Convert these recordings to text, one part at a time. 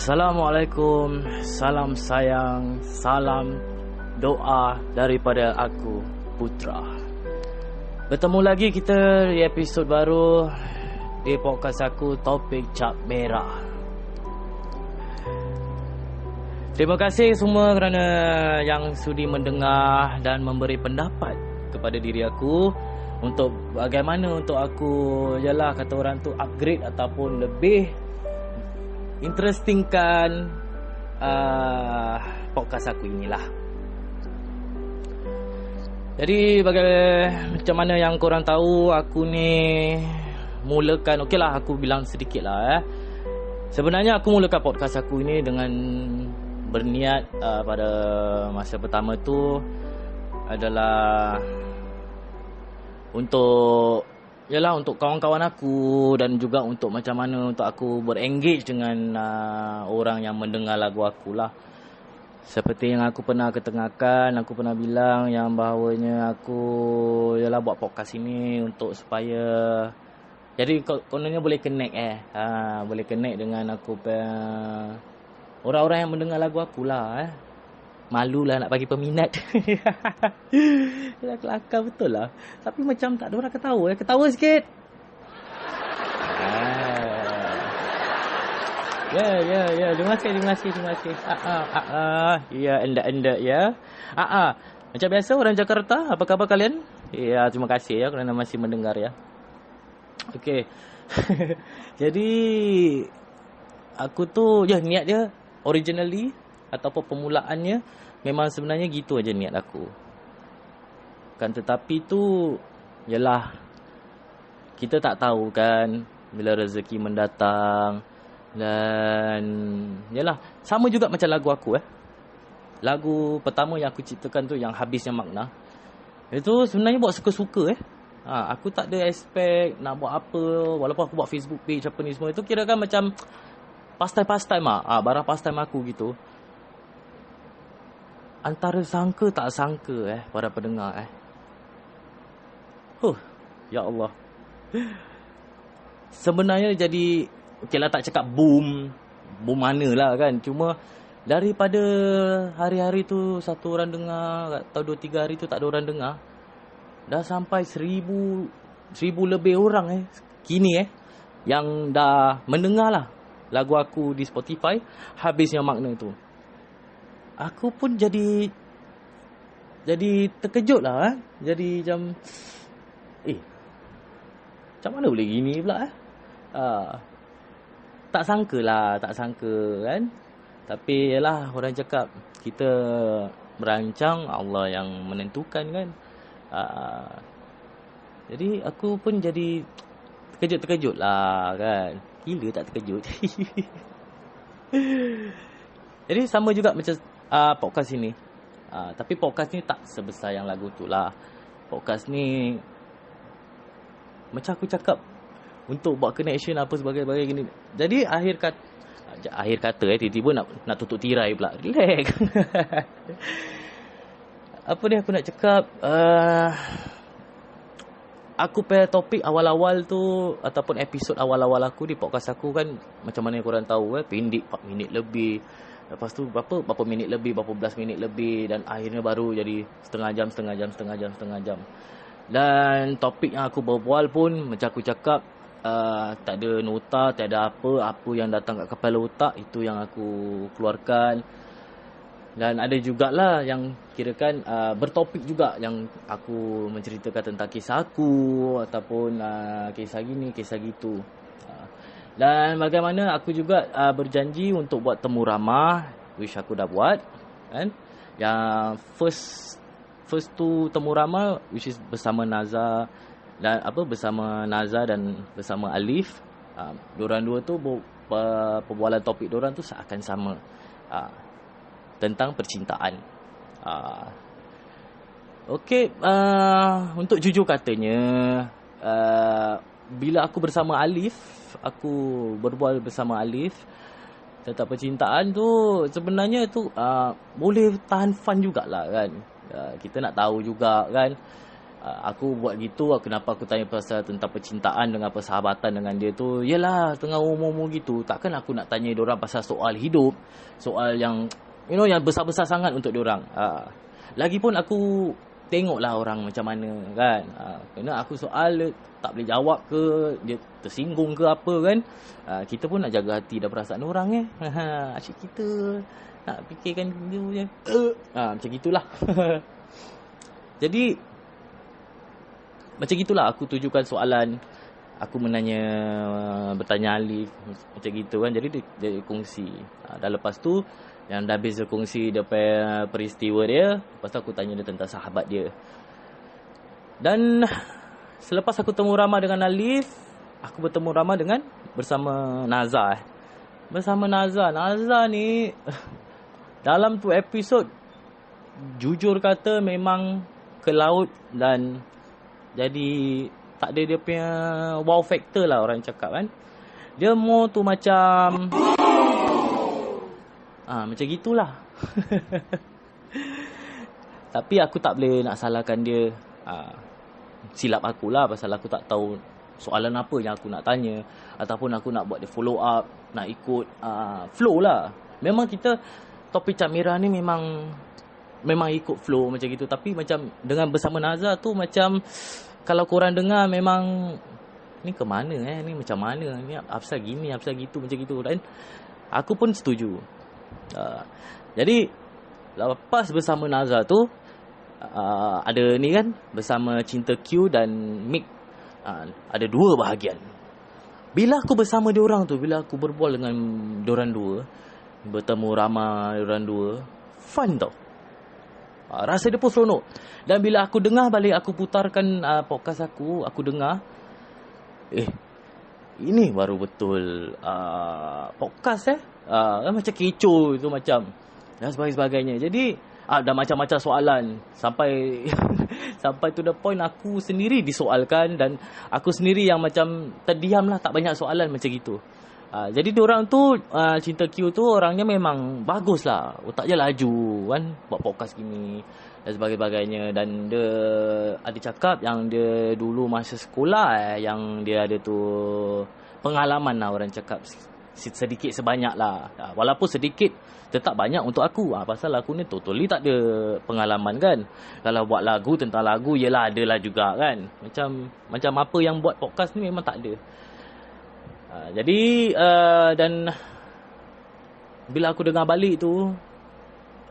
Assalamualaikum, salam sayang, salam doa daripada aku, Putra. Bertemu lagi kita di episod baru di podcast aku, Topik Cap Merah. Terima kasih semua kerana yang sudi mendengar dan memberi pendapat kepada diri aku untuk bagaimana untuk aku ialah kata orang tu upgrade ataupun lebih interestingkan podcast aku inilah. Jadi macam mana yang korang tahu, aku ni mulakan, okeylah aku bilang sedikit lah. Sebenarnya aku mulakan podcast aku ini dengan berniat pada masa pertama tu adalah untuk kawan-kawan aku dan juga untuk macam mana untuk aku berengage dengan orang yang mendengar lagu aku lah. Seperti yang aku pernah ketengahkan, aku pernah bilang yang bahawanya aku buat podcast ini untuk supaya jadi kononnya boleh connect boleh connect dengan aku orang-orang yang mendengar lagu aku lah. Malulah nak bagi peminat. Kelakar betul lah. Tapi macam tak ada orang ketawa. Ketawa sikit. Ya. Terima kasih. Ya, anda ya. Macam biasa orang Jakarta, apa khabar kalian? Ya, terima kasih ya kerana masih mendengar ya. Okey. Jadi aku tu niat dia originally ataupun permulaannya memang sebenarnya gitu aja niat aku. Kan tetapi tu ialah kita tak tahu kan bila rezeki mendatang. Dan ialah sama juga macam lagu aku Lagu pertama yang aku ciptakan tu yang Habisnya Makna. Itu sebenarnya buat suka-suka aku tak ada expect nak buat apa. Walaupun aku buat Facebook page apa ni semua, itu kira kan macam pastime barang pastime aku gitu. Antara sangka tak sangka para pendengar ya Allah. Sebenarnya jadi okeylah, tak cakap boom manalah kan. Cuma daripada hari-hari tu satu orang dengar atau 2-3 hari tu tak ada orang dengar, dah sampai 1000 lebih orang kini yang dah mendengar lah lagu aku di Spotify, Habisnya Makna tu. Aku pun jadi terkejut lah Jadi macam macam mana boleh gini pula tak sangka kan. Tapi yalah, orang cakap kita merancang, Allah yang menentukan kan. Jadi aku pun jadi terkejut lah kan. Gila tak terkejut. Jadi sama juga macam podcast ini. Tapi podcast ni tak sebesar yang lagu tu lah. Podcast ni macam aku cakap, untuk buat connection apa sebagainya gini. Jadi akhir kata tiba-tiba nak tutup tirai pula. Relax. Apa ni aku nak cakap, aku punya topik awal-awal tu ataupun episod awal-awal aku di podcast aku kan, macam mana korang tahu pendek 4 minit lebih. Lepas tu berapa minit lebih, berapa belas minit lebih, dan akhirnya baru jadi setengah jam. Dan topik yang aku berbual pun macam aku cakap, tak ada nota, tak ada apa yang datang kat kepala otak, itu yang aku keluarkan. Dan ada jugalah yang kirakan bertopik juga, yang aku menceritakan tentang kisah aku ataupun kisah gini, kisah gitu. Dan bagaimana aku juga berjanji untuk buat temu ramah, which aku dah buat kan. Yang first tu temu ramah, which is bersama Naza dan bersama Alif. Diorang dua tu perbualan topik diorang tu seakan sama, tentang percintaan. Okey, untuk jujur katanya, bila aku bersama Alif, aku berbual bersama Alif tentang percintaan tu, sebenarnya tu boleh tahan fun jugalah kan. Kita nak tahu juga kan, Aku buat gitu, kenapa aku tanya pasal tentang percintaan dengan persahabatan dengan dia tu. Yelah, tengah umur-umur gitu, takkan aku nak tanya diorang pasal soal hidup, soal yang yang besar-besar sangat untuk diorang. Lagipun aku tengoklah orang macam mana kan. Kena aku soal tak boleh jawab ke, dia tersinggung ke apa kan. Kita pun nak jaga hati dan perasaan orang asyik kita nak fikirkan dia punya macam gitulah. Jadi macam gitulah aku tujukan soalan. Aku bertanya Alif macam gitu kan. Jadi dia kongsi. Dan lepas tu yang dah habis dia kongsi dia punya peristiwa dia, lepas tu aku tanya dia tentang sahabat dia. Dan selepas aku temu ramah dengan Alif, aku bertemu ramah bersama Naza. Bersama Naza ni dalam tu episod, jujur kata memang ke laut dan jadi tak ada dia punya wow factor lah orang cakap kan. Dia more tu macam macam gitulah. Tapi aku tak boleh nak salahkan dia. Silap akulah pasal aku tak tahu soalan apa yang aku nak tanya, ataupun aku nak buat dia follow up, nak ikut flow lah. Memang kita topik Cak Mira ni memang ikut flow macam gitu. Tapi macam dengan bersama Naza tu macam kalau korang dengar memang ni ke mana ni macam mana ni, apasal gini, apasal gitu, macam gitu. Dan aku pun setuju. Jadi lepas bersama Naza tu ada ni kan, bersama Cinta Q dan Mick, ada 2 bahagian. Bila aku bersama diorang tu, bila aku berbual dengan diorang 2, bertemu ramai diorang 2, fun tau. Rasa dia pun seronok. Dan bila aku dengar balik, aku putarkan podcast aku dengar, ini baru betul podcast macam kecoh itu macam dan sebagainya. Jadi dah macam-macam soalan sampai sampai to the point aku sendiri disoalkan dan aku sendiri yang macam terdiam lah, tak banyak soalan macam gitu. Jadi diorang tu Cinta Q tu orangnya memang bagus lah, otaknya laju kan, buat podcast gini dan sebagainya. Dan dia ada cakap yang dia dulu masa sekolah yang dia ada tu pengalaman lah, orang cakap sedikit sebanyak lah. Walaupun sedikit tetap banyak untuk aku. Pasal aku ni totally tak ada pengalaman kan. Kalau buat lagu, tentang lagu yelah adalah juga kan. Macam apa yang buat podcast ni memang tak ada. Jadi dan bila aku dengar balik tu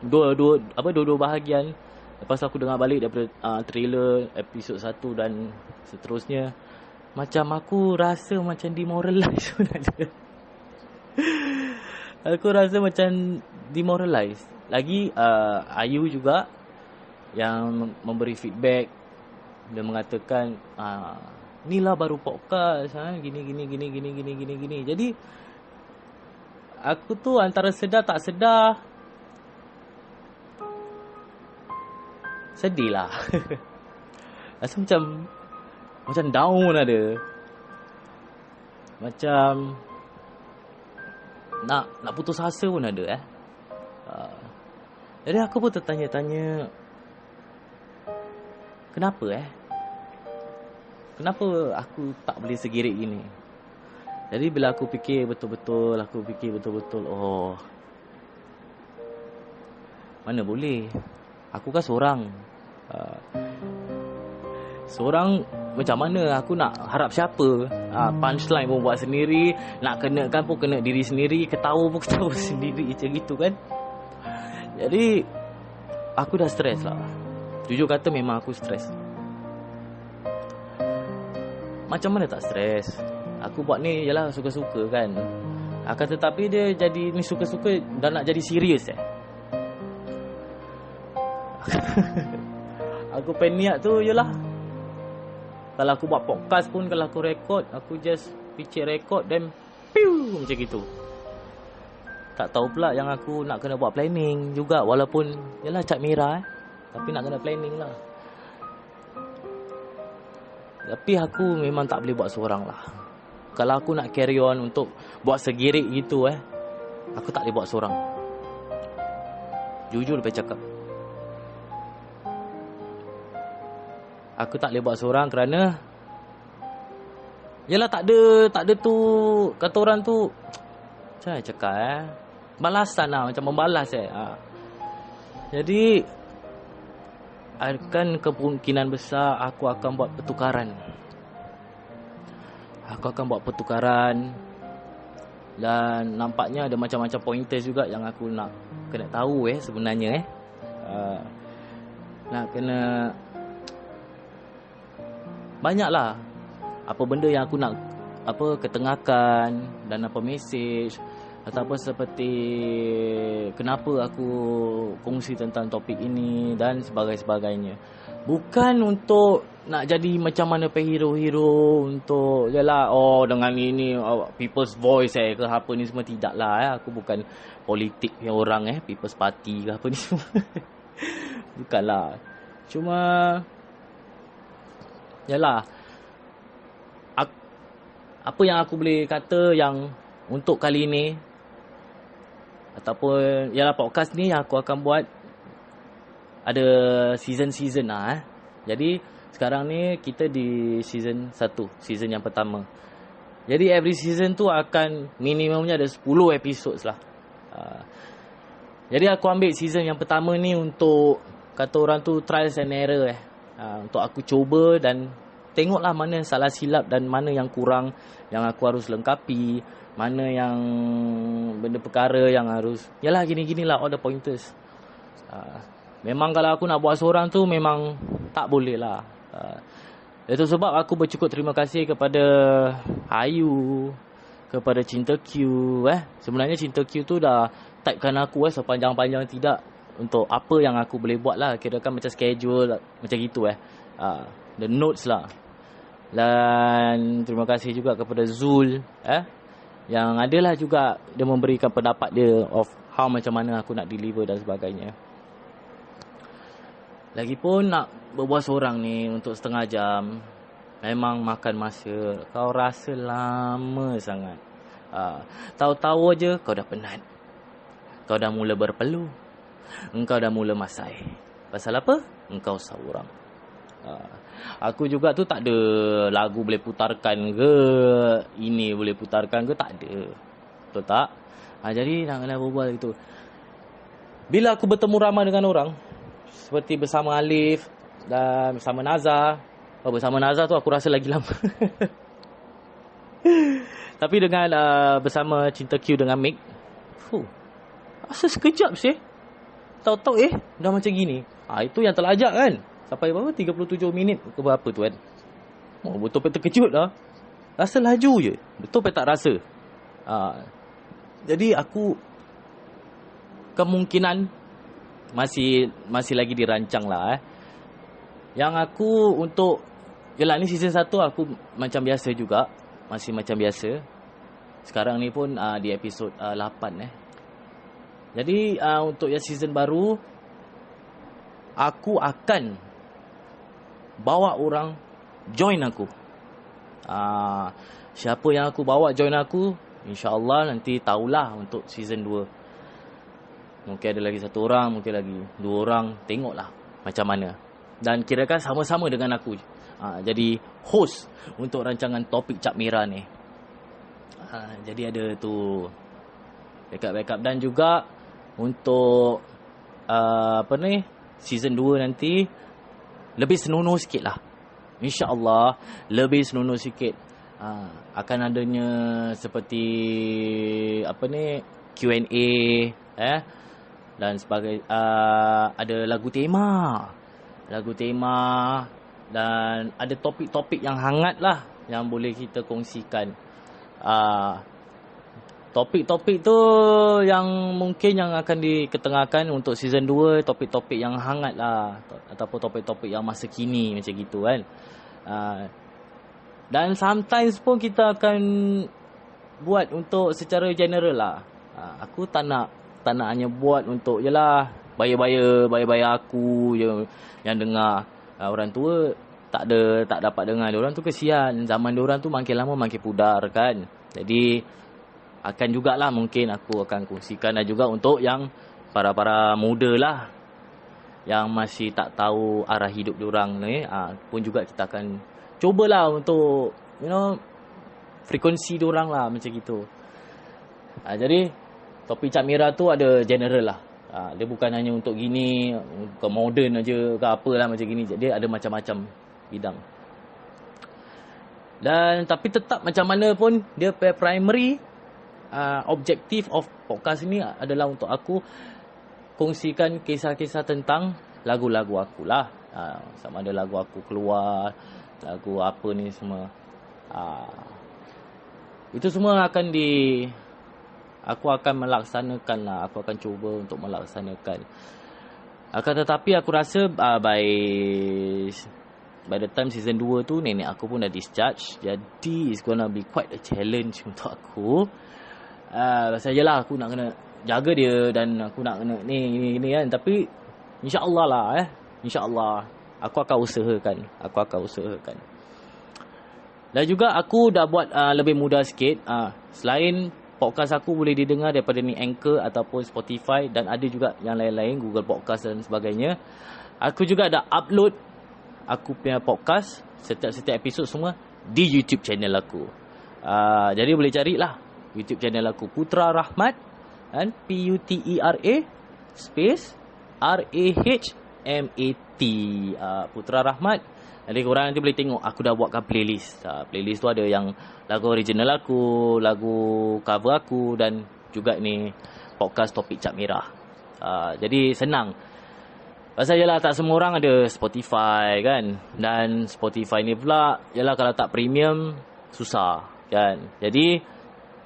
dua bahagian, lepas aku dengar balik daripada trailer episod 1 dan seterusnya, macam aku rasa macam demoralize sebenarnya. Aku rasa macam demoralize. Lagi Ayu juga yang memberi feedback. Dia mengatakan ni lah baru podcast gini. Jadi aku tu antara sedar tak sedar sedih lah. Rasa macam down ada. Macam nak putus asa pun ada Jadi aku pun tertanya-tanya, kenapa aku tak boleh segirik gini. Jadi bila aku fikir betul-betul, mana boleh, aku kan seorang. Seorang macam mana aku nak harap siapa? Punchline pun buat sendiri, nak kenakan pun kena diri sendiri, ketawa pun ketawa sendiri, macam gitu kan. Jadi aku dah stres lah. Jujur kata memang aku stres. Macam mana tak stres? Aku buat ni ialah suka-suka kan. Akan tetapi dia jadi ni suka-suka dan nak jadi serius Aku niat tu ialah, kalau aku buat podcast pun, kalau aku record, aku just picit record dan piu macam gitu. Tak tahu pula yang aku nak kena buat planning juga, walaupun ialah Cak Mira tapi nak kena planning lah. Tapi aku memang tak boleh buat seorang lah. Kalau aku nak carry on untuk buat segirik gitu aku tak boleh buat seorang. Jujur lebih cakap, aku tak boleh buat seorang kerana yalah tak ada tu, kata orang tu macam mana cakap balasan lah, macam membalas Jadi akan kemungkinan besar aku akan buat pertukaran. Dan nampaknya ada macam-macam pointers juga yang aku nak kena tahu sebenarnya nak kena banyaklah apa benda yang aku nak ketengahkan dan apa mesej ataupun seperti kenapa aku kongsi tentang topik ini dan sebagainya. Bukan untuk nak jadi macam mana hero untuk yalah dengan ini people's voice ke apa ni semua, tidaklah aku bukan politik yang orang people's party ke apa ni semua. Bukanlah. Cuma yalah apa yang aku boleh kata yang untuk kali ini ataupun yalah podcast ni yang aku akan buat ada season lah. Jadi sekarang ni kita di season 1, season yang pertama. Jadi every season tu akan minimumnya ada 10 episodes lah. Jadi aku ambil season yang pertama ni untuk kata orang tu trials and error untuk aku cuba dan tengoklah mana salah silap dan mana yang kurang yang aku harus lengkapi, mana yang benda perkara yang harus yalah gini-ginilah all the pointers. Memang kalau aku nak buat seorang tu memang tak boleh lah. Itu sebab aku bercukup terima kasih kepada Ayu, kepada Cinta Q. Sebenarnya Cinta Q tu dah typekan aku sepanjang-panjang tidak untuk apa yang aku boleh buat lah. Kirakan macam schedule macam gitu the notes lah. Dan terima kasih juga kepada Zul yang adalah juga dia memberikan pendapat dia of how macam mana aku nak deliver dan sebagainya. Lagipun nak berbual seorang ni untuk setengah jam memang makan masa. Kau rasa lama sangat. Tahu-tahu aja kau dah penat. Kau dah mula berpeluh. Engkau dah mula masai. Pasal apa? Engkau seorang. Aku juga tu tak ada lagu boleh putarkan ke, ini boleh putarkan ke, tak ada. Betul tak? Jadi nak kena berbual gitu. Bila aku bertemu ramai dengan orang, seperti bersama Alif dan bersama Nazar. Bersama Nazar tu aku rasa lagi lama. Tapi dengan bersama Cinta Q dengan Mick, rasa sekejap sih. Tahu-tahu dah macam gini. Itu yang terlajak kan. Sampai berapa? 37 minit ke berapa tu kan. Betul-betul terkejut lah. Rasa laju je. Betul tak rasa. Jadi aku kemungkinan masih lagi dirancang lah. Yang aku untuk yalah ni season 1 aku macam biasa juga. Masih macam biasa. Sekarang ni pun di episod 8 Jadi untuk yang season baru, aku akan bawa orang join aku. Siapa yang aku bawa join aku, InsyaAllah nanti tahulah untuk season 2. Mungkin ada lagi 1 orang, mungkin lagi 2 orang. Tengoklah macam mana. Dan kirakan sama-sama dengan aku jadi host untuk rancangan topik Cap Merah ni. Jadi ada tu backup. Dan juga untuk season 2 nanti lebih senonoh sikit lah. InsyaAllah lebih senonoh sikit. Akan adanya seperti Q&A dan sebagai ada lagu tema dan ada topik-topik yang hangat lah yang boleh kita kongsikan. Topik-topik tu yang mungkin yang akan diketengahkan untuk season 2, topik-topik yang hangat lah, ataupun topik-topik yang masa kini macam gitu kan. Dan sometimes pun kita akan buat untuk secara general lah. Aku tak nak hanya buat untuk yalah bayar aku yang dengar. Orang tua tak dapat dengar. Diorang tu kesian. Zaman diorang tu makin lama makin pudar kan. Jadi akan jugalah mungkin aku akan kongsikan dan juga untuk yang para muda lah. yang masih tak tahu arah hidup diorang ni, pun juga kita akan cubalah untuk frekuensi diorang lah macam gitu. Jadi topik Cak Mira tu ada general lah. Dia bukan hanya untuk gini, ke moden aja ke apalah macam gini. Dia ada macam-macam bidang. Dan tapi tetap macam mana pun dia primary objektif of podcast ni adalah untuk aku kongsikan kisah-kisah tentang lagu-lagu aku lah. Sama ada lagu aku keluar, lagu apa ni semua. Itu semua akan aku akan melaksanakan lah. Aku akan cuba untuk melaksanakan. Akan tetapi aku rasa by the time season 2 tu nenek aku pun dah discharge. Jadi it's gonna be quite a challenge untuk aku. Pasal jelah aku nak kena jaga dia dan aku nak kena ni kan. Tapi insya-Allah lah insya-Allah aku akan usahakan. Dan juga aku dah buat lebih mudah sikit. Selain podcast aku boleh didengar daripada ni Anchor ataupun Spotify dan ada juga yang lain-lain, Google Podcast dan sebagainya. Aku juga dah upload aku punya podcast setiap episod semua di YouTube channel aku. Jadi boleh carilah YouTube channel aku Putra Rahmat kan, P-U-T-E-R-A space R-A-H-M-A-T, Putra Rahmat. Jadi korang nanti boleh tengok aku dah buatkan playlist. Playlist tu ada yang lagu original aku, lagu cover aku dan juga ni podcast topik Cak Mira. Jadi senang. Pasal jelah tak semua orang ada Spotify kan. Dan Spotify ni pula jelah kalau tak premium susah kan. Jadi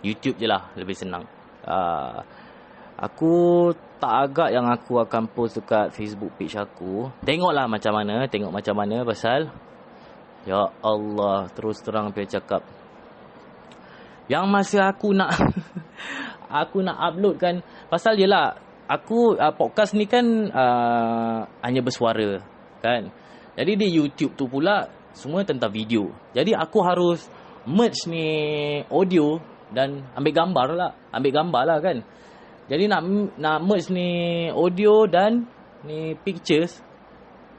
YouTube je lah lebih senang. Aku tak agak yang aku akan post dekat Facebook page aku. Tengok macam mana pasal ya Allah, terus terang saya cakap. Yang masa aku nak aku nak upload kan, pasal jelah aku podcast ni kan hanya bersuara kan. Jadi di YouTube tu pula semua tentang video. Jadi aku harus merge ni audio dan ambil gambar lah kan. Jadi nak merge ni audio dan ni pictures,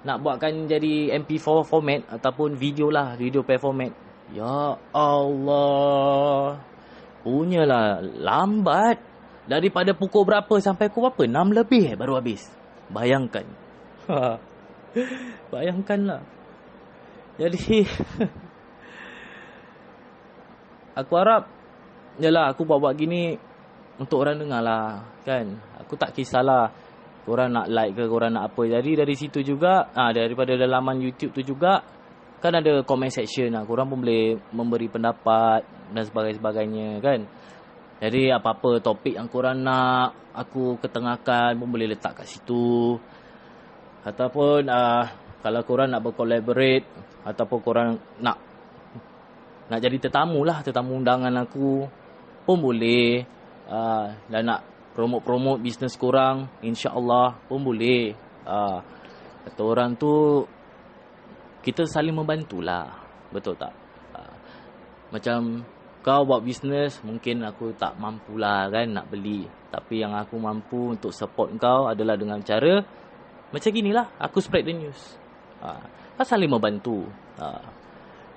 nak buatkan jadi MP4 format ataupun video player format. Ya Allah, punyalah lambat. Daripada pukul berapa sampai pukul berapa? 6 lebih baru habis. Bayangkan. Bayangkanlah. Jadi aku harap yalah aku buat gini untuk orang dengar lah kan. Aku tak kisahlah korang nak like ke korang nak apa. Jadi dari situ juga daripada laman YouTube tu juga kan ada comment section lah. Korang pun boleh memberi pendapat dan sebagainya kan. Jadi apa-apa topik yang korang nak aku ketengahkan pun boleh letak kat situ. Ataupun kalau korang nak bercollaborate ataupun korang nak jadi tetamu undangan aku pun boleh. Dan nak promote bisnes korang, insya-Allah pun boleh. Kata orang tu kita saling membantulah. Betul tak? Macam kau buat bisnes, mungkin aku tak mampulah kan nak beli. Tapi yang aku mampu untuk support kau adalah dengan cara macam ginilah, aku spread the news. Saling membantu.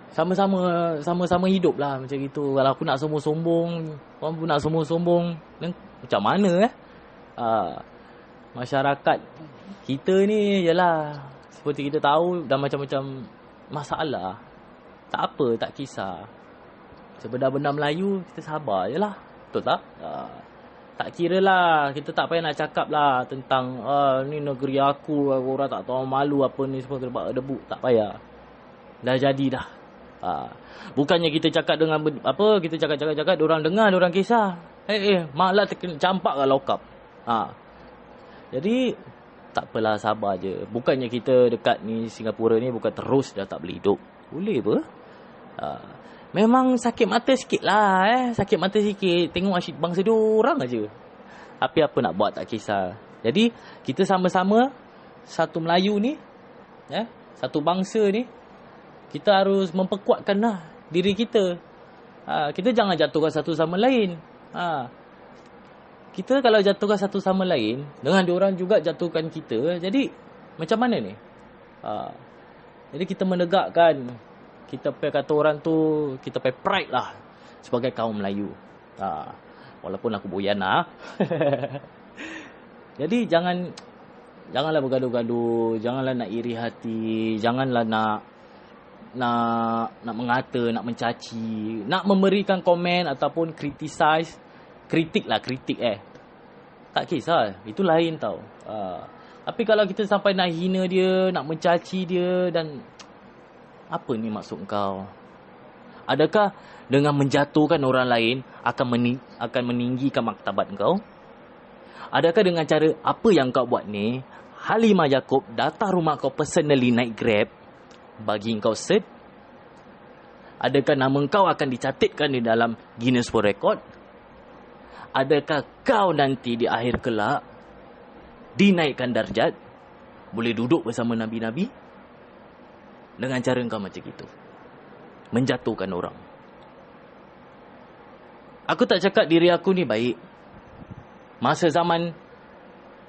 Sama-sama hidup lah macam gitu. Kalau aku nak sombong-sombong, orang pun nak sombong-sombong, macam mana masyarakat kita ni jelah seperti kita tahu dah macam-macam masalah. Tak apa, tak kisah. Sebenda-benda Melayu kita sabar je lah. Betul tak? Tak kira lah, kita tak payah nak cakap lah tentang ni negeri aku, orang tak tahu malu apa ni semua kena debu. Tak payah. Dah jadi dah. Bukannya kita cakap dengan kita cakap diorang dengar, diorang kisah. Malah campak lah lokap. Jadi tak apalah, sabar je. Bukannya kita dekat ni Singapura ni bukan terus dah tak boleh hidup. Boleh apa? Memang sakit mata sikit lah sakit mata sikit tengok asyik bangsa diorang aja. Tapi apa nak buat, tak kisah. Jadi kita sama-sama satu Melayu ni, satu bangsa ni, kita harus memperkuatkanlah diri kita. Kita jangan jatuhkan satu sama lain. Kita kalau jatuhkan satu sama lain, dengan diorang juga jatuhkan kita. Jadi Macam mana ni? Jadi kita menegakkan, kita kata orang tu, kita pride lah sebagai kaum Melayu. Walaupun aku boyan lah. Jadi janganlah bergaduh-gaduh, janganlah nak iri hati, janganlah nak mengata, nak mencaci, nak memberikan komen ataupun kritik tak kisah, itu lain tau. Tapi kalau kita sampai nak hina dia, nak mencaci dia, dan apa ni maksud kau? Adakah dengan menjatuhkan orang lain akan meninggikan martabat kau? Adakah dengan cara apa yang kau buat ni, Halimah Yacob datang rumah kau personally naik Grab bagi kau cert? Adakah nama kau akan dicatatkan di dalam Guinness World Record? Adakah kau nanti di akhir kelak dinaikkan darjat, boleh duduk bersama Nabi-Nabi? Dengan cara kau macam itu, menjatuhkan orang. Aku tak cakap diri aku ni baik. Masa zaman,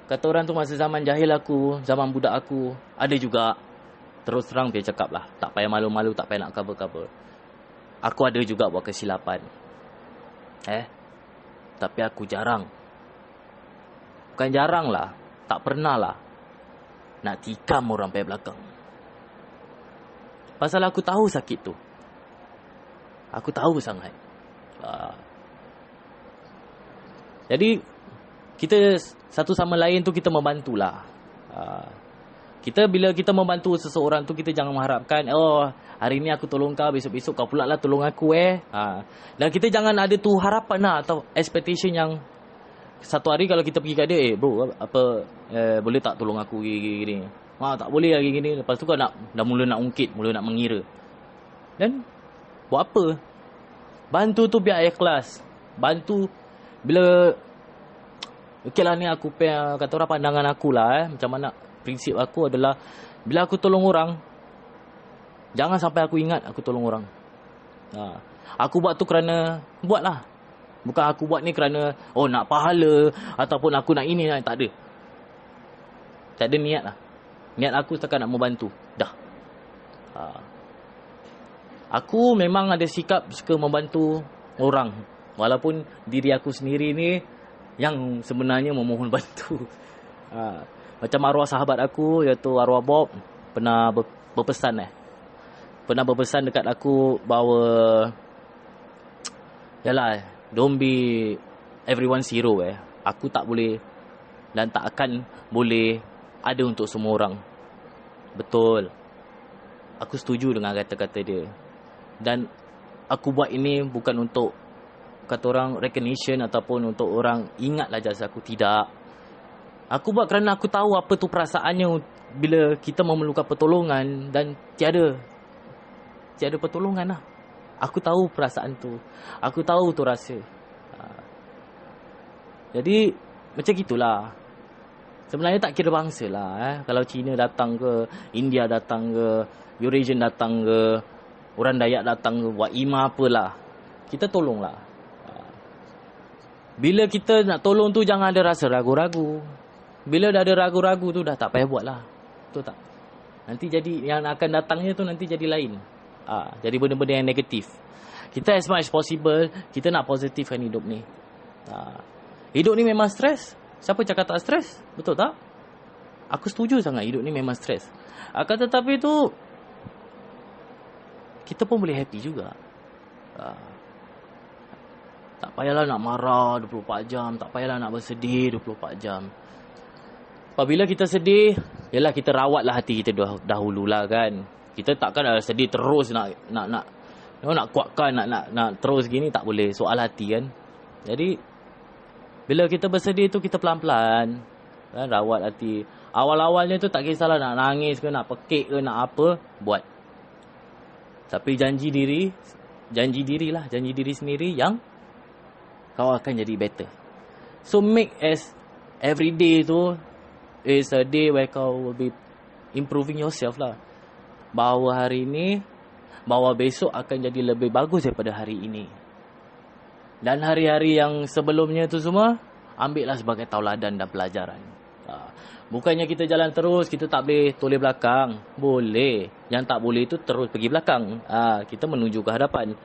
kata orang tu masa zaman jahil aku, zaman budak aku, ada juga. Terus terang dia cakap lah, tak payah malu-malu, tak payah nak cover-cover. Aku ada juga buat kesilapan. Tapi aku jarang. Bukan jarang lah, tak pernah lah nak tikam orang pihak belakang. Pasal aku tahu sakit tu. Aku tahu sangat. Jadi kita satu sama lain tu kita membantulah. Bila kita membantu seseorang tu, kita jangan mengharapkan, hari ni aku tolong kau, besok-besok kau pula lah tolong aku Dan kita jangan ada tu harapan lah, atau expectation yang satu hari kalau kita pergi kat dia, bro, boleh tak tolong aku gini. Tak boleh lagi gini. Lepas tu kau dah mula nak ungkit, mula nak mengira. Dan buat apa? Bantu tu biar ikhlas. Bantu bila okey lah, ni aku kata orang pandangan aku lah macam mana. Prinsip aku adalah, bila aku tolong orang, jangan sampai aku ingat aku tolong orang. Aku buat tu kerana buatlah. Bukan aku buat ni kerana nak pahala, ataupun aku nak ini, tak ada. Tak ada niat lah. Niat aku setakat nak membantu. Dah. Aku memang ada sikap suka membantu orang, walaupun diri aku sendiri ni yang sebenarnya memohon bantu. Macam arwah sahabat aku, iaitu arwah Bob, pernah berpesan Pernah berpesan dekat aku bahawa, yalah, don't be everyone's hero. Aku tak boleh dan tak akan boleh ada untuk semua orang. Betul. Aku setuju dengan kata-kata dia. Dan aku buat ini bukan untuk, kata orang, recognition ataupun untuk orang ingatlah jasa aku. Tidak. Aku buat kerana aku tahu apa tu perasaannya bila kita memerlukan pertolongan dan tiada pertolongan lah. Aku tahu perasaan tu. Aku tahu tu rasa. Jadi macam gitulah. Sebenarnya tak kira bangsa lah. Kalau Cina datang ke, India datang ke, Eurasian datang ke, orang Dayak datang ke, buat ima apalah, kita tolonglah. Bila kita nak tolong tu, jangan ada rasa ragu-ragu. Bila dah ada ragu-ragu tu, dah tak payah buat lah. Betul tak? Nanti jadi, yang akan datangnya tu nanti jadi lain. Jadi benda-benda yang negatif. Kita as much as possible, kita nak positifkan hidup ni. Hidup ni memang stres. Siapa cakap tak stres? Betul tak? Aku setuju sangat hidup ni memang stres. Akan tetapi tu, kita pun boleh happy juga. Tak payahlah nak marah 24 jam. Tak payahlah nak bersedih 24 jam. Apabila kita sedih, yalah, kita rawatlah hati kita dahululah kan. Kita takkan sedih terus nak kuatkan, nak terus gini, tak boleh. Soal hati kan. Jadi bila kita bersedih tu, kita pelan-pelan kan, rawat hati. Awal-awalnya tu tak kisahlah nak nangis ke, nak pekik ke, nak apa, buat. Tapi janji diri sendiri yang kau akan jadi better. So make as every day tu is a day where kau will be improving yourself lah. Bahawa hari ini, bahawa besok akan jadi lebih bagus daripada hari ini. Dan hari-hari yang sebelumnya tu semua, ambillah sebagai tauladan dan pelajaran. Bukannya kita jalan terus, kita tak boleh toleh belakang. Boleh. Yang tak boleh itu terus pergi belakang. Kita menuju ke hadapan.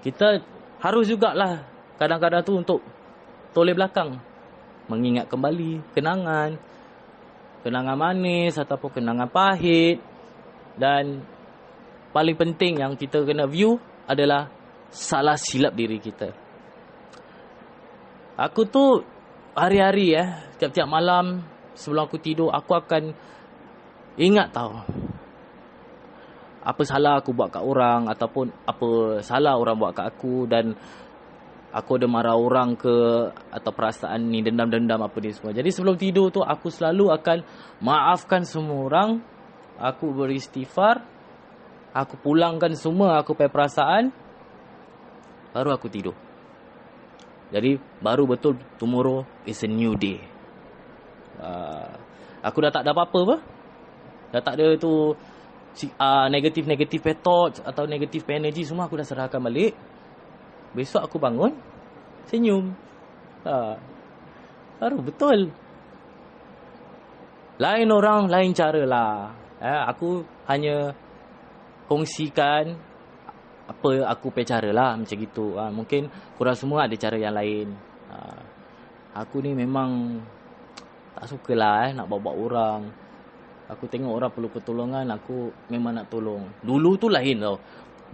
Kita harus jugalah kadang-kadang tu untuk toleh belakang. Mengingat kembali kenangan. Kenangan manis ataupun kenangan pahit. Dan paling penting yang kita kena view adalah salah silap diri kita. Aku tu hari-hari tiap-tiap malam sebelum aku tidur, aku akan ingat tau apa salah aku buat kat orang, ataupun apa salah orang buat kat aku, dan aku ada marah orang ke, atau perasaan ni dendam-dendam apa ni semua. Jadi sebelum tidur tu aku selalu akan maafkan semua orang. Aku beristighfar, aku pulangkan semua aku punya perasaan, baru aku tidur. Jadi baru betul tomorrow is a new day. Aku dah tak ada apa-apa apa. Dah tak ada tu negatif thoughts atau negatif energy, semua aku dah serahkan balik. Besok aku bangun senyum. Baru betul. Lain orang, lain cara lah. Aku hanya kongsikan apa aku punya cara lah, macam gitu. Mungkin korang semua ada cara yang lain. Aku ni memang tak sukalah nak bawa-bawa orang. Aku tengok orang perlu pertolongan, aku memang nak tolong. Dulu tu lain tau.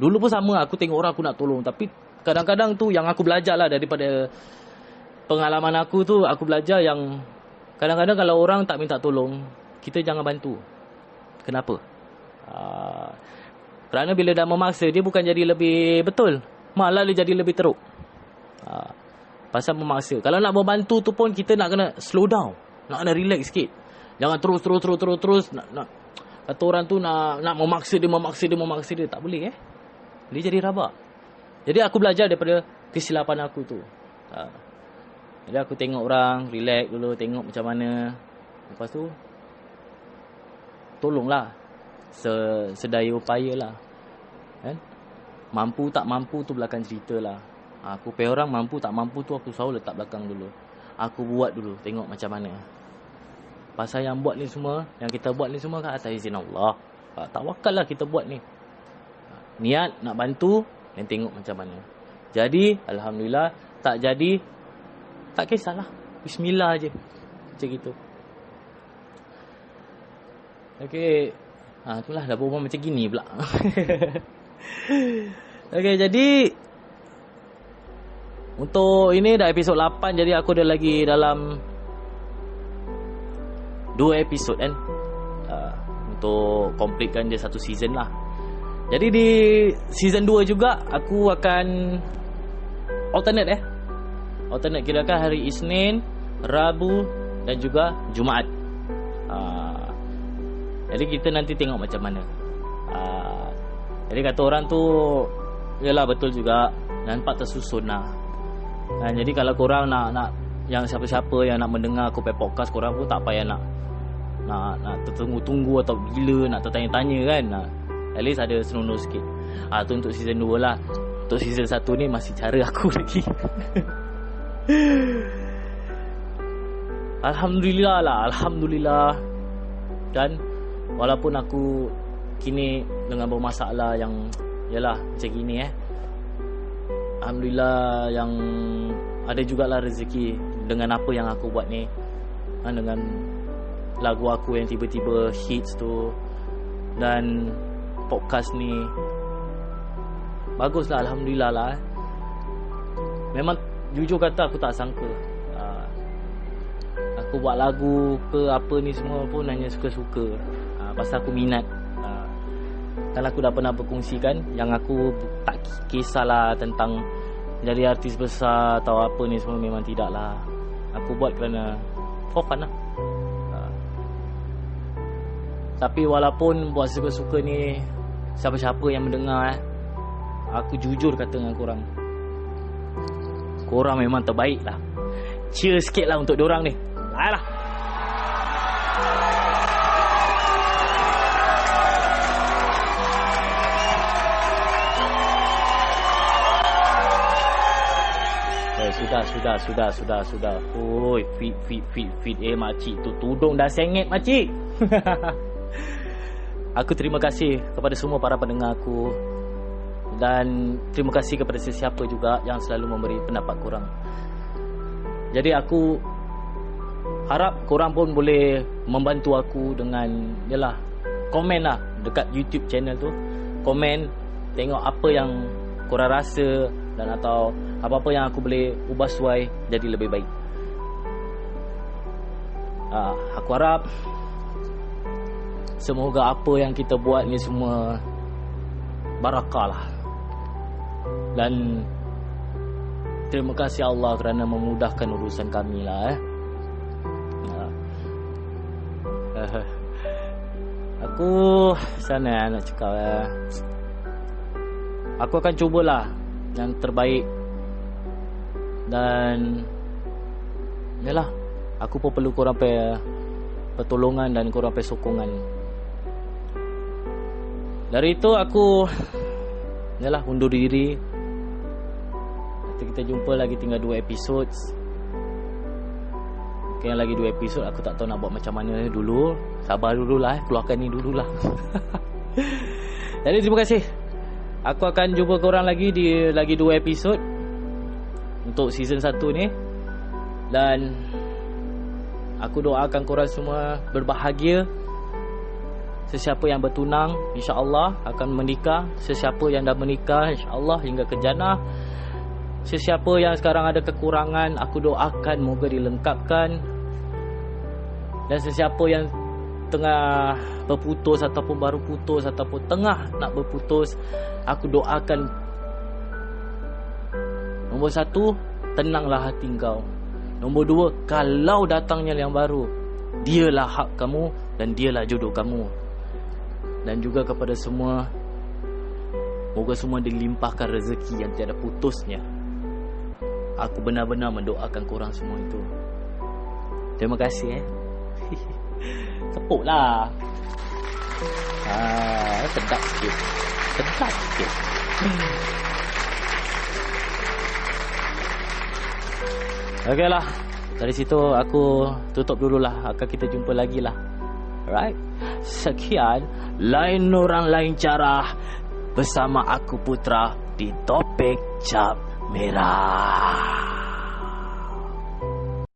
Dulu pun sama, aku tengok orang aku nak tolong. Tapi kadang-kadang tu yang aku belajar lah daripada pengalaman aku tu, aku belajar yang kadang-kadang kalau orang tak minta tolong, kita jangan bantu. Kenapa? Kerana bila dah memaksa, dia bukan jadi lebih betul, malah dia jadi lebih teruk. Pasal memaksa. Kalau nak membantu tu pun kita nak kena slow down, nak kena relax sikit. Jangan terus nak kata orang tu nak memaksa dia, tak boleh Dia jadi rabak. Jadi aku belajar daripada kesilapan aku tu. Jadi aku tengok orang, relax dulu, tengok macam mana. Lepas tu tolonglah sedaya upaya lah. Kan? Mampu tak mampu tu belakang cerita lah. Aku pay orang mampu tak mampu tu aku selalu letak belakang dulu. Aku buat dulu, tengok macam mana. Pasal yang buat ni semua, yang kita buat ni semua kan atas izin Allah. Tawakal lah kita buat ni. Niat nak bantu, dan tengok macam mana. Jadi, Alhamdulillah, tak jadi, tak kisahlah. Bismillah je. Macam gitu. Okay. Itulah dah berbual macam gini pula. Okay, jadi untuk ini dah episod 8. Jadi aku dah lagi dalam 2 episod kan, untuk completekan dia satu season lah. Jadi di season 2 juga aku akan alternate alternate, kirakan hari Isnin, Rabu dan juga Jumaat. Jadi kita nanti tengok macam mana. Jadi kata orang tu, yalah betul juga, nampak tersusun lah. Jadi kalau korang nak yang siapa-siapa yang nak mendengar aku punya podcast, korang pun tak payah nak tertunggu-tunggu atau bila nak tertanya-tanya kan. At least ada senonoh sikit. Tu untuk season 2 lah. Untuk season 1 ni masih cara aku lagi. Alhamdulillah. Dan walaupun aku kini dengan bermasalah yang yalah macam gini Alhamdulillah yang ada jugalah rezeki dengan apa yang aku buat ni. Dengan lagu aku yang tiba-tiba hits tu, dan podcast ni baguslah, Alhamdulillah lah. Memang jujur kata aku tak sangka aku buat lagu ke apa ni semua pun hanya suka-suka. Pasal aku minat. Kan aku dah pernah berkongsikan yang aku tak kisahlah tentang jadi artis besar atau apa ni semua, memang tidak lah. Aku buat kerana for fun lah. Tapi walaupun buat suka-suka ni, siapa-siapa yang mendengar aku jujur kata dengan korang, korang memang terbaik lah. Cheer sikit lah untuk diorang ni. Ayolah. Sudah. Oi, fit. Makcik tu tudung dah sengit, makcik. Aku terima kasih kepada semua para pendengar aku. Dan terima kasih kepada sesiapa juga yang selalu memberi pendapat korang. Jadi aku harap korang pun boleh membantu aku dengan komen lah dekat YouTube channel tu. Komen, tengok apa yang korang rasa dan atau apa-apa yang aku boleh ubah suai jadi lebih baik. Aku harap semoga apa yang kita buat ni semua barakah lah. Dan terima kasih Allah kerana memudahkan urusan kami lah. Aku sana nak cakap aku akan cubalah yang terbaik. Dan yalah, aku pun perlu korang pertolongan dan korang sokongan. Dari itu aku undur diri. Nanti kita jumpa lagi, tinggal 2 episod. Okay, lagi 2 episod. Aku tak tahu nak buat macam mana dulu. Sabar dululah, keluarkan ni dululah. Jadi terima kasih. Aku akan jumpa korang lagi di lagi 2 episod untuk season 1 ni. Dan aku doakan korang semua berbahagia. Sesiapa yang bertunang, insya-Allah akan menikah. Sesiapa yang dah menikah, insya-Allah hingga ke jannah. Sesiapa yang sekarang ada kekurangan, aku doakan moga dilengkapkan. Dan sesiapa yang tengah berputus ataupun baru putus ataupun tengah nak berputus, aku doakan nombor 1, tenanglah hati kau. Nombor 2, kalau datangnya yang baru, dialah hak kamu dan dialah jodoh kamu. Dan juga kepada semua, moga semua dilimpahkan rezeki yang tiada putusnya. Aku benar-benar mendoakan korang semua itu. Terima kasih tepuklah. Sedap sikit. Okey lah, dari situ aku tutup dululah. Akan kita jumpa lagi lah. Alright. Sekian, lain orang lain cara, bersama aku Putra di Topik Cap Merah.